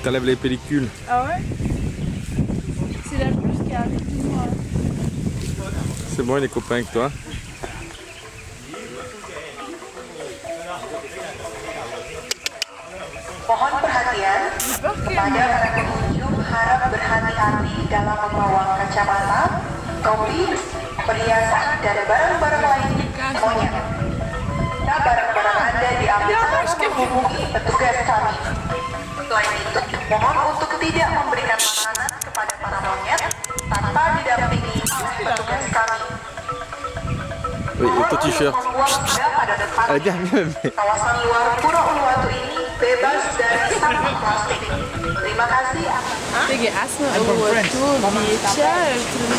t'enlèves les pellicules. Ah ouais? C'est la plus qui arrive du mois. C'est bon, il est copain avec toi. Mohon perhatian kepada para pengunjung harap berhati-hati dalam membawa kacamata, topi, perhiasan dan barang-barang lain monyet. Jika barang-barang Anda diambil menghubungi petugas kami. Selain itu, mohon untuk tidak memberikan makanan kepada para monyet tanpa didampingi oleh petugas kami. Oui, et ton t-shirt. Viens. Kawasan luar Pura Uluwatu ini bebas dari sampah plastik. Terima kasih atas. Taigi esame Uluwatu beache ir turiu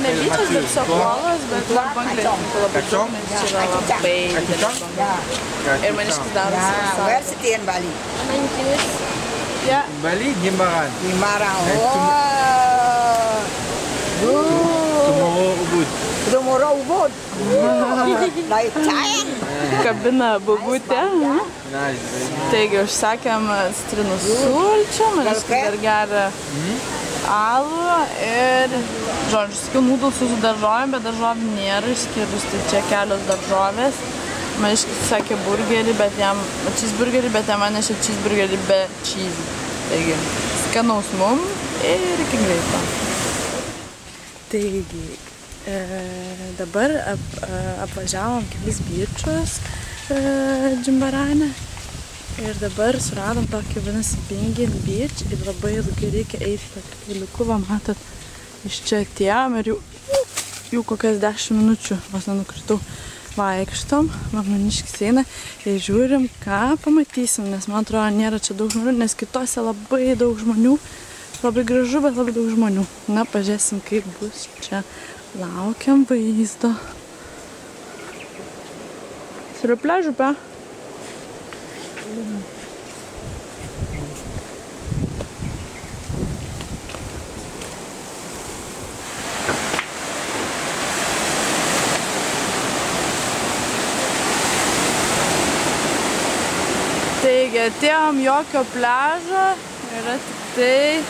ne beaches, bet tiesiog uolos, bet banglentininkų labai daug, nes čia yra labai didelis banglentininkų. Ir maniškis darosi visą. Where city in Bali? Ja. Bali, Jimbaran. Jimbaran. Tomorrow, Ubud. Tomorrow, Ubud. Like giant. Kabina bobutė. Taigi užsakėm citrinų sulčių, maniškis dar geria alų ir, žodžiu, sakiau, nudulsų su daržovėm, bet daržovė nėra išskyrus, tai čia kelios daržovės. Maniškis sakė burgerį, bet jam cheeseburgerį, bet jam atnešė cheeseburgerį be cheese. Taigi, skanaus mum ir iki greito. Taigi, dabar apvažiavom kelis beachus Džimbarane ir dabar suradom tokį vadinasi Bingin Beach ir labai ilgai reikia eiti tokį keliuku, va matot, iš čia atėjom ir jau kokias 10 minučių vos nenukritau vaikštom, maniškis eina ir žiūrim, ką pamatysim, nes man atrodo nėra čia daug žmonių, nes kitose labai daug žmonių, labai gražu, bet labai daug žmonių. Na, pažiūrėsim, kaip bus čia. Laukiam vaizdo. Sur le plage ou pas? Taigi, atėjom jokio pliažo, yra tik tai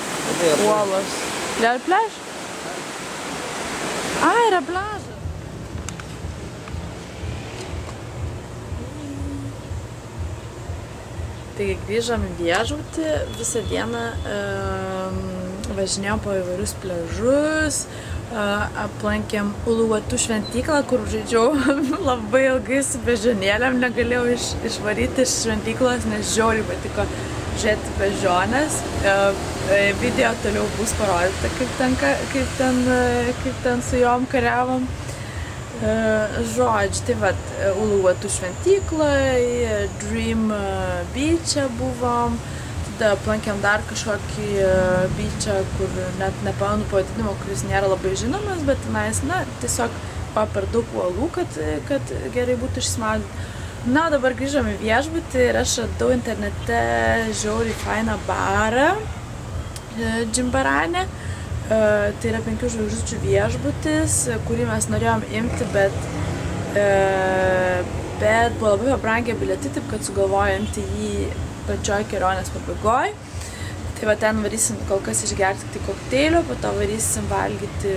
uolos. Yra pliaž? A, yra pliažas. Taigi, grįžom į viešbutį, visą dieną važinėjom po įvairius pliažus, aplankėm Uluwatu šventyklą, kur žaidžiau labai ilgai su bežionėlėm, negalėjau išvaryti iš šventyklos, nes žiauriai patiko žiūrėti bežionės. Video toliau bus parodyta, kaip ten su jom kariavom. Žodžiu, tai vat, Uluwatu šventykloje, Dream Beach'e buvom, tada aplankėm dar kažkokį beach'ą, kur net nepamenu pavadinimo, kuris nėra labai žinomas, bet tenais, na, tiesiog per daug uolų, kad gerai būtų išsimaudyti. Na, dabar grįžom į viešbutį ir aš radau internete žiauriai fainą barą Džimbarane. Tai yra 5 žvaigždučių viešbutis, kurį mes norėjom imti, bet buvo labai pabrangę bilietai, taip kad sugalvojo imti jį pačioj kelionės pabaigoj. Tai va ten varysim kol kas išgerti tik kokteilio, po to varysim valgyti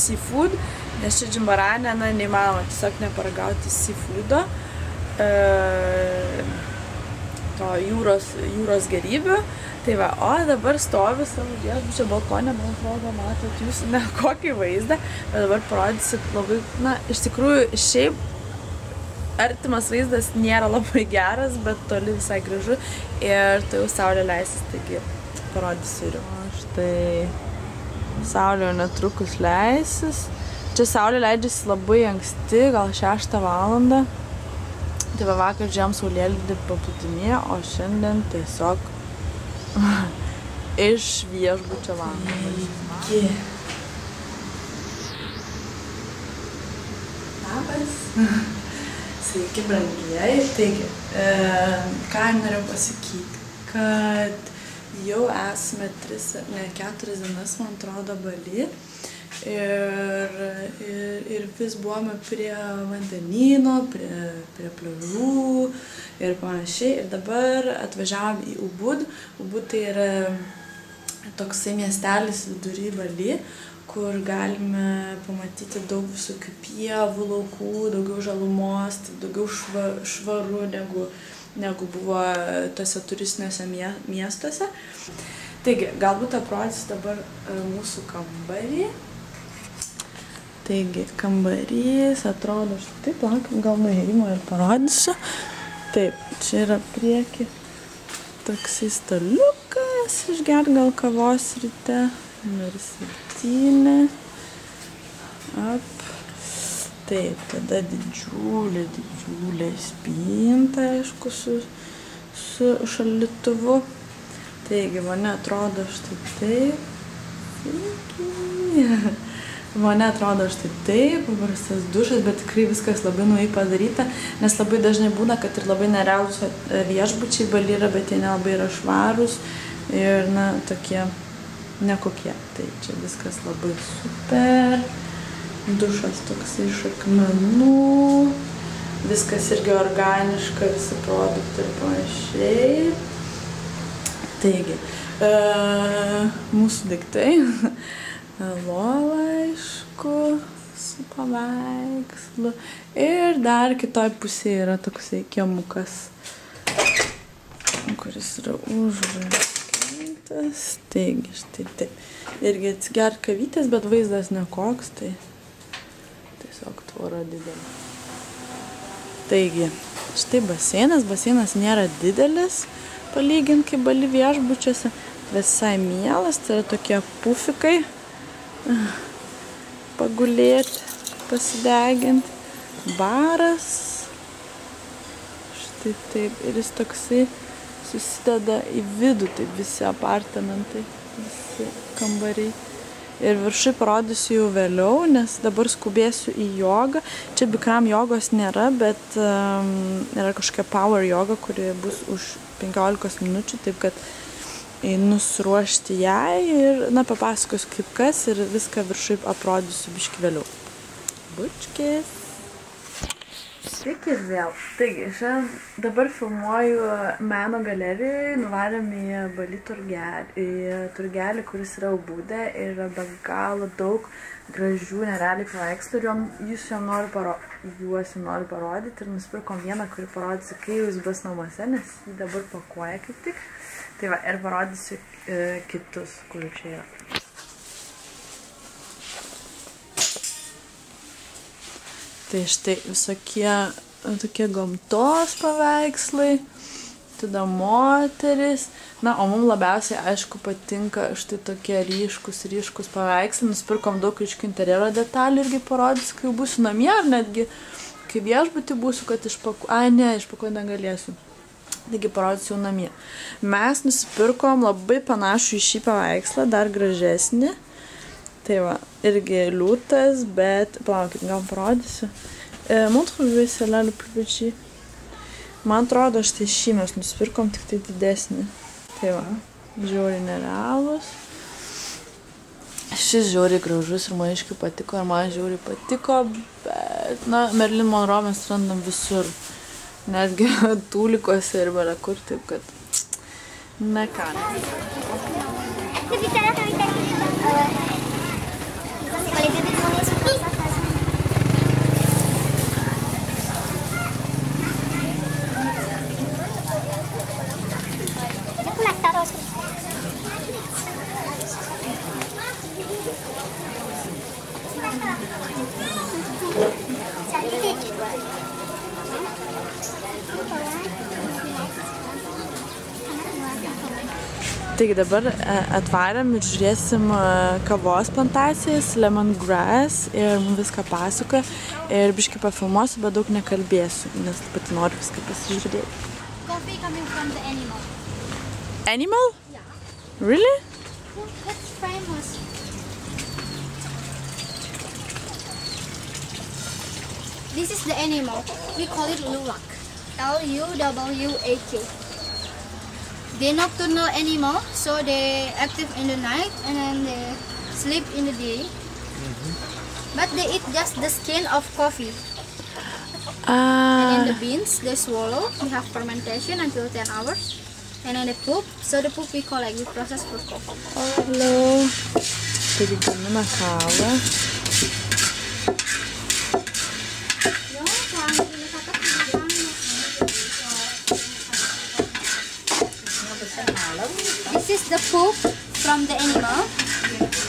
seafood, nes čia Džimbarane, na, neįmanoma tiesiog neparagauti seafoodo, to jūros gerybių. Tai va, o dabar stoviu savo viešbučio balkone, man atrodo, matot jūs ne kokį vaizdą, bet dabar parodysit labai, na, iš tikrųjų, šiaip artimas vaizdas nėra labai geras, bet toli visai gražu ir tai jau saulė leisis, taigi parodysiu ir. O štai, saulė jau netrukus leisis. Čia saulė leidžiasi labai anksti, gal 6 valandą. Tai va, vakar žiūrėjom saulėlydį paplūdimyje, o šiandien tiesiog iš viešbučio langą. Labas. Sveiki, brangieji. Taigi, ką norėjau pasakyti, kad jau esame 4 dienas, man atrodo, Bali. Ir vis buvome prie vandenyno, prie pliažų ir panašiai. Ir dabar atvažiavom į Ubud. Ubud tai yra toksai miestelis vidury Bali, kur galime pamatyti daug visokių pievų, laukų, daugiau žalumos, daugiau švaru negu buvo tose turistiniuose miestuose. Taigi, galbūt aprodys dabar mūsų kambarį. Taigi, kambarys atrodo štai, laukiam gal nuėjimo ir parodysiu. Taip, čia yra prieki toksai staliukas, išgert gal kavos ryte. Numeris 7. Taip, tada didžiulė spinta, aišku, su šaldytuvu. Taigi, mane atrodo štai taip. Mane atrodo štai taip, paprastas dušas, bet tikrai viskas labai naujai padaryta, nes labai dažnai būna, kad ir labai nerealūs viešbučiai Bali yra, bet jie nelabai yra švarūs ir, na, tokie nekokie. Tai čia viskas labai super. Dušas toksai iš akmenų. Viskas irgi organiška, visi produktai ir panašiai. Taigi, mūsų daiktai. Lova, aišku, su paveikslu. Ir dar kitoj pusėje yra toksai kiemukas, kuris yra užrakintas. Taigi, štai taip. Irgi atsigert kavytės, bet vaizdas nekoks, tai tiesiog tvora didelė. Taigi, štai baseinas. Baseinas nėra didelis, palygint kaip Bali viešbučiuose. Visai mielas, tai yra tokie pufikai. Pagulėti, pasideginti. Baras. Štai taip. Ir jis toksai susideda į vidų, taip visi apartamentai, visi kambariai. Ir viršui parodysiu jau vėliau, nes dabar skubėsiu į jogą. Čia Bikram jogos nėra, bet yra kažkokia power joga, kuri bus už 15 minučių, taip kad einu suruošti jai ir, na, papasakosiu kaip kas ir viską viršui aprodysiu biškį vėliau. Bučkis. Sveiki ir vėl. Taigi, šiandien dabar filmuoju meno galerijoje, nuvarėm į Bali turgelį, kuris yra Ubude ir yra be galo daug gražių nerealiai paveikslų ir juos jam noriu parodyti ir nusipirkom vieną, kurį parodysiu, kai jis bus namuose, nes jį dabar pakuoja kaip tik. Tai va, ir parodysiu kitus, kurių čia yra. Tai štai visokie tokie gamtos paveikslai, tada moteris. Na, o mums labiausiai, aišku, patinka štai tokie ryškus paveikslai. Nusipirkom daug ryškių interjero detalių irgi parodysiu, kai būsiu namie, ar netgi kai viešbutį būsiu, kad išpakuoti negalėsiu. Taigi parodysiu jau namie. Mes nusipirkom labai panašų į šį paveikslą, dar gražesnį. Tai va, irgi liūtas, bet, palaukit, gal parodysiu. Montre-lui celle-là le plus petit. Man atrodo, štai šį mes nusipirkom, tik tai didesnį. Tai va, žiauriai nerealus. Šis žiauriai gražus ir man aiškiai patiko, ir man žiauriai patiko, bet, na, Marilyn Monroe mes randam visur. Netgi tūlikose ir belekur, taip kad, na ką. Taigi dabar atvarėm ir žiūrėsim kavos plantacijas, lemongrass ir mums viską pasakoja. Ir biškį pafilmuosiu, bet daug nekalbėsiu, nes pati noriu viską pasižiūrėti. Coffee coming from the animal. Animal? Yeah. Really? That's famous. This is the animal. We call it luwak. L-U-W-A-K. They're nocturnal animal, so they're active in the night and then they sleep in the day. But they eat just the skin of coffee. And in the beans, they swallow. We have fermentation until 10 hours. And then the poop. So the poop we collect. We process for coffee. Hello. Taigi gamina kavą. This is the poop from the animal.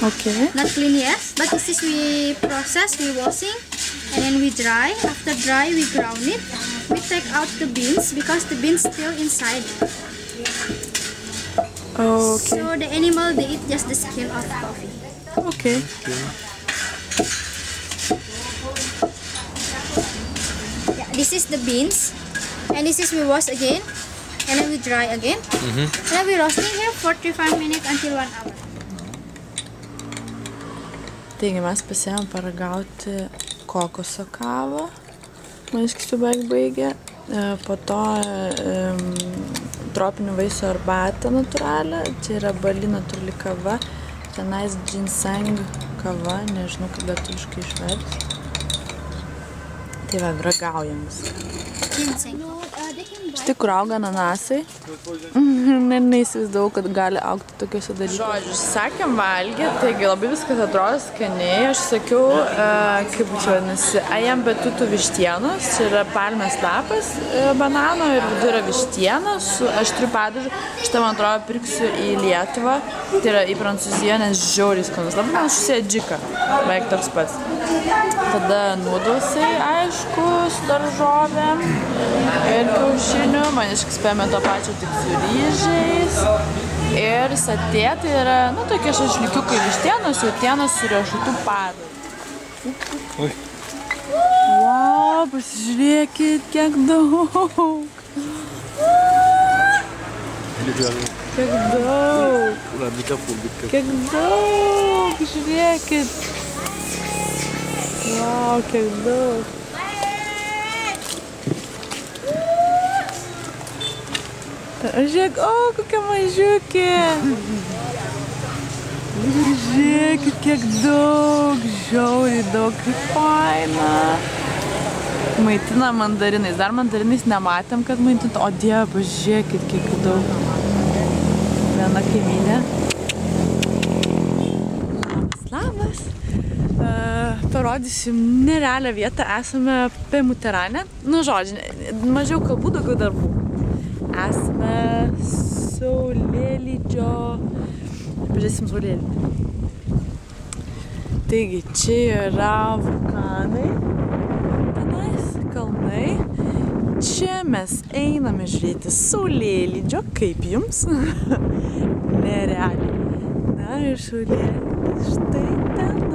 Okay. Not clean yet, but this is we process, we washing, and then we dry. After dry, we ground it. We take out the beans because the beans still inside. Okay. So the animal, they eat just the skin of coffee. Okay. Yeah, this is the beans, and this is we wash again, and then we dry again. And then we roasting here 45 minutes until 1 hour. Taigi mes pasiėmėm paragauti kokoso kavą. Maniškis jau beveik baigė. Po to tropinių vaisių arbatą natūralią. Čia yra Bali natūrali kava. Tenais ginseng kava, nežinau kaip lietuviškai išversti. Tai va, ragaujam viską. Ginseng. Štai kur auga ananasai. Neįsivaizdavau, kad gali augti tokiuose dalykuose. Žodžiu, sakėm valgyti, taigi labai viskas atrodo skaniai. Aš sakiau, kaip čia vadinasi, ajam betutų vištienos. Čia yra palmės lapas banano ir vidu yra vištienos su aštriu padažu. Šitą, man atrodo, pirksiu į Lietuvą. Tai yra į Prancūziją, nes žiauriai skanus. Labai panašus į adžiką, beveik toks pats. Tada nudelsai, aišku, su daržovėm ir kiaušiniu. Maniškis paėmė to pačio tik su ryžiais. Ir satė, tai yra, nu, tokie šašliukiukai vištienos, jautienos su riešutų padažu. Wow, pasižiūrėkit, kiek daug. Kiek daug. Kiek daug, žiūrėkit. Wow, kiek daug. Žiūrėk, o, kokia mažiukė. Žiūrėkit, kiek daug, žiauriai daug, kaip faina. Maitina mandarinais. Dar mandarinais nematėm, kad maitintų. O Dieve, pažiūrėkit, kiek daug. Viena kaimynė. Labas. Parodysim nerealią vietą. Esame Pemuterane. Nu, žodžiu, mažiau kalbų, daugiau darbų. Esame Saulėlydžio. Pažiūrėsim Saulėlydį. Taigi, čia yra vulkanai. Tenais kalnai. Čia mes einame žiūrėti Saulėlydžio. Kaip jums? Nerealiai. Na ir Saulėlydis štai ten.